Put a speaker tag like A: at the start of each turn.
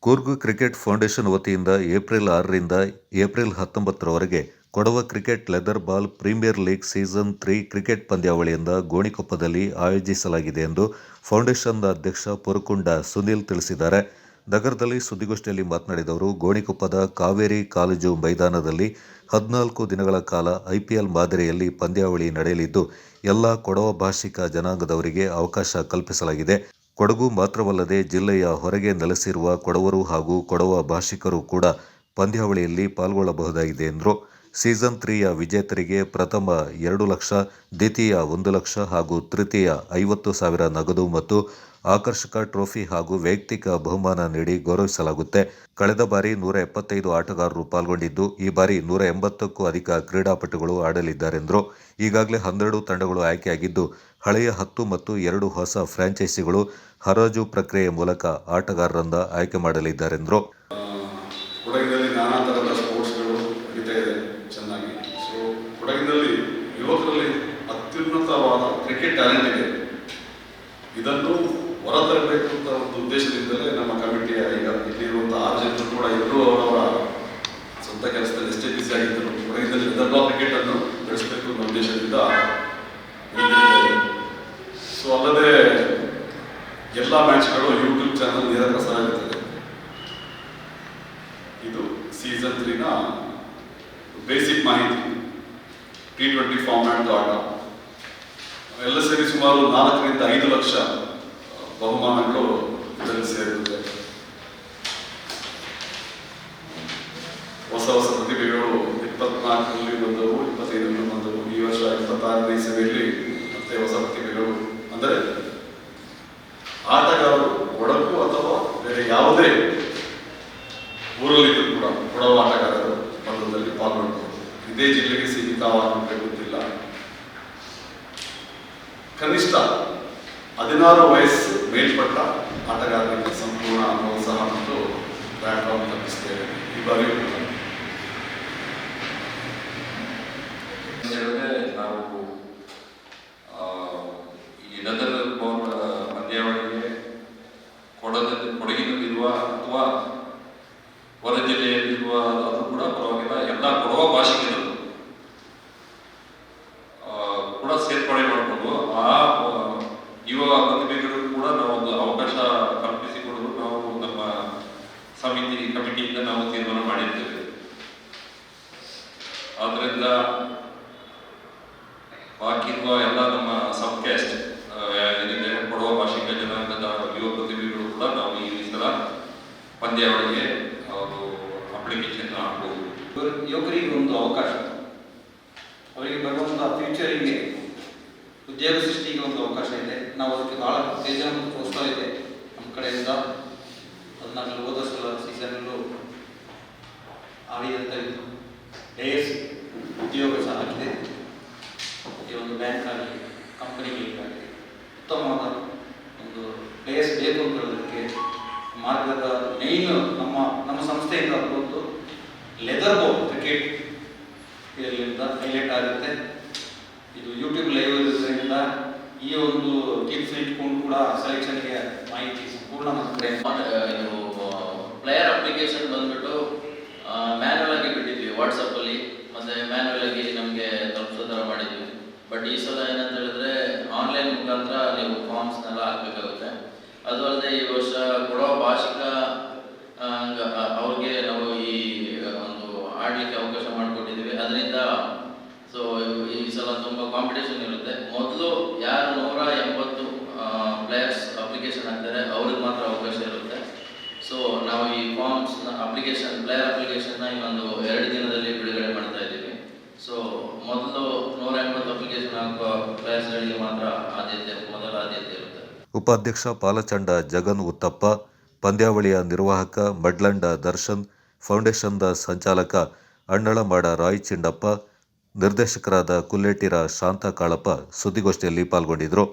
A: Coorg cricket foundation ವತಿಯಿಂದ April 6ರಿಂದ April 19ರವರೆಗೆ Kodava cricket leather ball premier league season 3 cricket ಪಂದ್ಯಾವಳಿಯಿಂದ ಗೋಣಿಕೊಪ್ಪದಲ್ಲಿ ಆಯೋಜಿಸಲಾಗಿದೆ ಎಂದು ಫೌಂಡೇಶನ್ ಅಧ್ಯಕ್ಷ ಪುರಕುಂಡ ಸುನಿಲ್ ತಿಳಿಸಿದ್ದಾರೆ. ನಗರದಲ್ಲಿ ಸುದ್ದಿಗೋಷ್ಠಿಯಲ್ಲಿ ಮಾತನಾಡಿದ ಅವರು, ಗೋಣಿಕೊಪ್ಪದ ಕಾವೇರಿ ಕಾಲೇಜು ಮೈದಾನದಲ್ಲಿ 14 ದಿನಗಳ ಕಾಲ ಐಪಿಎಲ್ ಮಾದರಿಯಲ್ಲಿ ಪಂದ್ಯಾವಳಿ ನಡೆಯಲಿದ್ದು, ಎಲ್ಲ ಕೊಡವ ಭಾಷಿಕ ಜನಾಂಗದವರಿಗೆ ಅವಕಾಶ ಕಲ್ಪಿಸಲಾಗಿದೆ. ಕೊಡಗು ಮಾತ್ರವಲ್ಲದೆ ಜಿಲ್ಲೆಯ ಹೊರಗೆ ನೆಲೆಸಿರುವ ಕೊಡವರು ಹಾಗೂ ಕೊಡವ ಭಾಷಿಕರು ಕೂಡ ಪಂದ್ಯಾವಳಿಯಲ್ಲಿ ಪಾಲ್ಗೊಳ್ಳಬಹುದಾಗಿದೆ ಎಂದರು. ಸೀಸನ್ 3ಯ ವಿಜೇತರಿಗೆ ಪ್ರಥಮ 2 ಲಕ್ಷ, ದ್ವಿತೀಯ 1 ಲಕ್ಷ ಹಾಗೂ ತೃತೀಯ 50,000 ನಗದು ಮತ್ತು ಆಕರ್ಷಕ ಟ್ರೋಫಿ ಹಾಗೂ ವೈಯಕ್ತಿಕ ಬಹುಮಾನ ನೀಡಿ ಗೌರವಿಸಲಾಗುತ್ತೆ. ಕಳೆದ ಬಾರಿ 175 ಆಟಗಾರರು ಪಾಲ್ಗೊಂಡಿದ್ದು, ಈ ಬಾರಿ 180ಕ್ಕೂ ಅಧಿಕ ಕ್ರೀಡಾಪಟುಗಳು ಆಡಲಿದ್ದಾರೆಂದರು. ಈಗಾಗಲೇ 12 ತಂಡಗಳು ಆಯ್ಕೆಯಾಗಿದ್ದು, ಹಳೆಯ 10 ಮತ್ತು 2 ಹೊಸ ಫ್ರಾಂಚೈಸಿಗಳು ಹರಾಜು ಪ್ರಕ್ರಿಯೆ ಮೂಲಕ ಆಟಗಾರರನ್ನ ಆಯ್ಕೆ ಮಾಡಲಿದ್ದಾರೆಂದರು.
B: ಕೊಡಗಿನಲ್ಲಿ ನಾನಾ ಥರದ ಸ್ಪೋರ್ಟ್ಸ್ಗಳು ನಡೀತಾ ಇದೆ ಚೆನ್ನಾಗಿ. ಸೊ ಕೊಡಗಿನಲ್ಲಿ ಯುವಕರಲ್ಲಿ ಅತ್ಯುನ್ನತವಾದ ಕ್ರಿಕೆಟ್ ಟ್ಯಾಲೆಂಟ್ ಇದೆ. ಇದನ್ನು ಹೊರತರಬೇಕು ಅಂತ ಒಂದು ಉದ್ದೇಶದಿಂದಲೇ ನಮ್ಮ ಕಮಿಟಿಯ ಈಗ ಇಲ್ಲಿರುವಂತಹ 6 ಜನರು ಕೂಡ ಎಲ್ಲರೂ ಅವರವರ ಸ್ವಂತ ಕೆಲಸದಲ್ಲಿ ಎಷ್ಟೇ ಬಿಸಿ ಆಗಿದ್ದರು ಕೊಡಗಿನಲ್ಲಿ ಲೆದರ್ ಬಾಲ್ ಕ್ರಿಕೆಟ್ ಅನ್ನು ಬೆಳೆಸಬೇಕು ಅನ್ನೋ ಉದ್ದೇಶದಿಂದ. ಸೊ ಅಲ್ಲದೆ ಎಲ್ಲ ಮ್ಯಾಚ್ಗಳು ಯೂಟ್ಯೂಬ್ ಚಾನಲ್ ನೇರ ಪ್ರಸಾರ ಆಗುತ್ತದೆ. ಇದು ಸೀಸನ್ 3ನ ಬೇಸಿಕ್ ಮಾಹಿತಿ. T20 ಫಾರ್ಮ್ಯಾಟ್ ಆಟ ಎಲ್ಲ ಸೇರಿ ಸುಮಾರು 4ರಿಂದ 5 ಲಕ್ಷ ಬಹುಮಾನಗಳು ಇದರಲ್ಲಿ ಸೇರಿರುತ್ತೆ. ಹೊಸ ಹೊಸ ಪ್ರತಿಭೆಗಳು 24ರಲ್ಲಿ ಬಂದವು, 25ರಲ್ಲಿ ಬಂದವು. ಈ ವರ್ಷ 26ನೇ ಇಸವಿಯಲ್ಲಿ ಮತ್ತೆ ಹೊಸ ಪ್ರತಿಭೆಗಳು ಅಂದರೆ ಆಟಗಾರರು ಕೊಡಗು ಅಥವಾ ಬೇರೆ ಯಾವುದೇ ಊರಲ್ಲಿದ್ದು ಕೂಡ ಕೊಡವ ಆಟಗಾರರು ಪಂದ್ಯದಲ್ಲಿ ಪಾಲ್ಗೊಳ್ಬಹುದು. ಇದೇ ಜಿಲ್ಲೆಗೆ ಸೀಮಿತವಾಗುವಂತೆ ಗೊತ್ತಿಲ್ಲ. ಕನಿಷ್ಠ 16 ವಯಸ್ಸು ಮೇಲ್ಪಟ್ಟ ಆಟಗಾರರಿಗೆ ಸಂಪೂರ್ಣ ಪ್ರೋತ್ಸಾಹ ಮತ್ತು ಪ್ಲಾಟ್ಫಾರ್ಮ್ ಕಲ್ಪಿಸುತ್ತೇವೆ. ಈ ಬಾರಿ
C: ನಾವು ಈ ಲೆದರ್ ಬಾಲ್ ಪಂದ್ಯಾವಳಿಗೆ ಕೊಡಗಿನಲ್ಲಿರುವ ಅಥವಾ ಹೊರ ಜಿಲ್ಲೆಯಲ್ಲಿರುವ ಅದು ಕೂಡ ಪರವಾಗಿಲ್ಲ, ಎಲ್ಲ ಕೊಡವ ಭಾಷಿಕರು ಕೂಡ ಸೇರ್ಪಡೆ ಮಾಡಿಕೊಂಡು ಆ ಯುವ ಪ್ರತಿಭೆಗಳು ಕೂಡ ನಾವು ಒಂದು ಅವಕಾಶ ಕಲ್ಪಿಸಿಕೊಡಲು ನಾವು ನಮ್ಮ ಕಮಿಟಿಯಿಂದ ನಾವು ತೀರ್ಮಾನ ಮಾಡಿದ್ದೇವೆ. ಆದ್ದರಿಂದ ಬಾಕಿ ಇರುವ ಎಲ್ಲ ನಮ್ಮ ಸಬ್ ಕ್ಯಾಸ್ಟ್ ಏನಿದೆ ಕೊಡವ ಭಾಷಿಕ ಜನಾಂಗದ ಯುವ ಪ್ರತಿಭೆಗಳು ಕೂಡ ನಾವು ಈ ಸಲ ಪಂದ್ಯಾವಳಿಗೆ ಅವರು ಅಪ್ಲಿಕೇಶನ್ ಹಾಕಬಹುದು.
D: ಯುವಕರಿಗೆ ಒಂದು ಅವಕಾಶ, ಅವರಿಗೆ ಬರುವಂತಹ ಫ್ಯೂಚರಿಗೆ ಉದ್ಯೋಗ ಸೃಷ್ಟಿಗೆ ಒಂದು ಅವಕಾಶ ಇದೆ. ನಾವು ಅದಕ್ಕೆ ಬಹಳ ಉತ್ತೇಜನ ಮತ್ತು ಪ್ರೋತ್ಸಾಹ ಇದೆ ನಮ್ಮ ಕಡೆಯಿಂದ. ಅದನ್ನ ಹೋದ ಸಲ ಸೀಸನ್ನಲ್ಲೂ ಆಡಿದಂಥ ಡೇಸ್ ಉದ್ಯೋಗ ಸಹ ಆಗಿದೆ. ಈ ಒಂದು ಬ್ಯಾಂಕ್ ಆಗಲಿ ಕಂಪನಿಗಳಿಗಾಗಲಿ ಉತ್ತಮವಾದ ಒಂದು ಪ್ಲೇಯರ್ಸ್ ಬೇಕು ಅಂತ ಹೇಳೋದಕ್ಕೆ ಮಾರ್ಗದ ಮೇಯ್ನ್ ನಮ್ಮ ಸಂಸ್ಥೆಯಿಂದ ಒಂದು ಲೆದರ್ ಬಾಲ್ ಕ್ರಿಕೆಟ್ ಇದರಿಂದ ಹೈಲೈಟ್ ಆಗುತ್ತೆ. ಇದು ಯೂಟ್ಯೂಬ್ ಲೈವ್ ಇರೋದ್ರಿಂದ ಈ ಒಂದು ಟಿಪ್ಸ್ ಇಟ್ಕೊಂಡು ಕೂಡ ಸೆಲೆಕ್ಷನ್ಗೆ ಮಾಹಿತಿ ಸಂಪೂರ್ಣ
E: ಇದು ಪ್ಲೇಯರ್ ಅಪ್ಲಿಕೇಶನ್ ಬಂದ್ಬಿಟ್ಟು ಮ್ಯಾನ್ಯಲ್ ಆಗಿ ಬಿಟ್ಟಿದ್ವಿ ವಾಟ್ಸಪ್ಪಲ್ಲಿ, ಮತ್ತೆ ಮ್ಯಾನ್ಯಲ್ ಆಗಿ ನಮಗೆ ತಲುಪಿಸೋ ಥರ ಮಾಡಿದ್ವಿ. ಬಟ್ ಈ ಸಲ ಏನಂತ ಹೇಳಿದ್ರೆ ಆನ್ಲೈನ್ ಮುಖಾಂತರ ನೀವು ಫಾರ್ಮ್ಸ್ನೆಲ್ಲ ಹಾಕಬೇಕಾಗುತ್ತೆ. ಅದು ಅಲ್ಲದೆ ಈ ವರ್ಷ ಕೊಡವ ಭಾಷಿಕ ಅವ್ರಿಗೆ ನಾವು ಈ ಒಂದು ಆಡಲಿಕ್ಕೆ ಅವಕಾಶ ಮಾಡಿಕೊಟ್ಟಿದ್ದೀವಿ. ಅದರಿಂದ ಸೊ ಈ ಸಲ ತುಂಬ ಕಾಂಪಿಟೇಷನ್ ಇರುತ್ತೆ. ಮೊದಲು ಯಾರು 180 ಪ್ಲೇಯರ್ಸ್ ಅಪ್ಲಿಕೇಶನ್ ಹಾಕ್ತಾರೆ ಅವ್ರಿಗೆ ಮಾತ್ರ ಅವಕಾಶ ಇರುತ್ತೆ. ಸೊ ನಾವು ಈ ಫಾರ್ಮ್ಸ್ನ ಪ್ಲೇಯರ್ ಅಪ್ಲಿಕೇಶನ್ನ ಇನ್ನೊಂದು 2 ದಿನದಲ್ಲಿ ಬಿಡುಗಡೆ ಮಾಡ್ತಾ ಇದ್ದೀವಿ. ಸೊ ಮೊದಲು 180 ಅಪ್ಲಿಕೇಶನ್ ಹಾಕುವ ಪ್ಲೇಯರ್ಸ್ಗಳಿಗೆ ಮಾತ್ರ ಮೊದಲ ಆದ್ಯತೆ ಇರುತ್ತೆ.
A: ಉಪಾಧ್ಯಕ್ಷ ಪಾಲಚಂಡ ಜಗನ್ ಉತ್ತಪ್ಪ, ಪಂದ್ಯಾವಳಿಯ ನಿರ್ವಾಹಕ ಮಡ್ಲಂಡ ದರ್ಶನ್, ಫೌಂಡೇಶನ್ದ ಸಂಚಾಲಕ ಅಣ್ಣಳಮಾಡ ರಾಯ್ ಚಿಂಡಪ್ಪ, ನಿರ್ದೇಶಕರಾದ ಕುಲ್ಲೇಟಿರ ಶಾಂತ ಕಾಳಪ್ಪ ಸುದ್ದಿಗೋಷ್ಠಿಯಲ್ಲಿ ಪಾಲ್ಗೊಂಡಿದ್ದರು.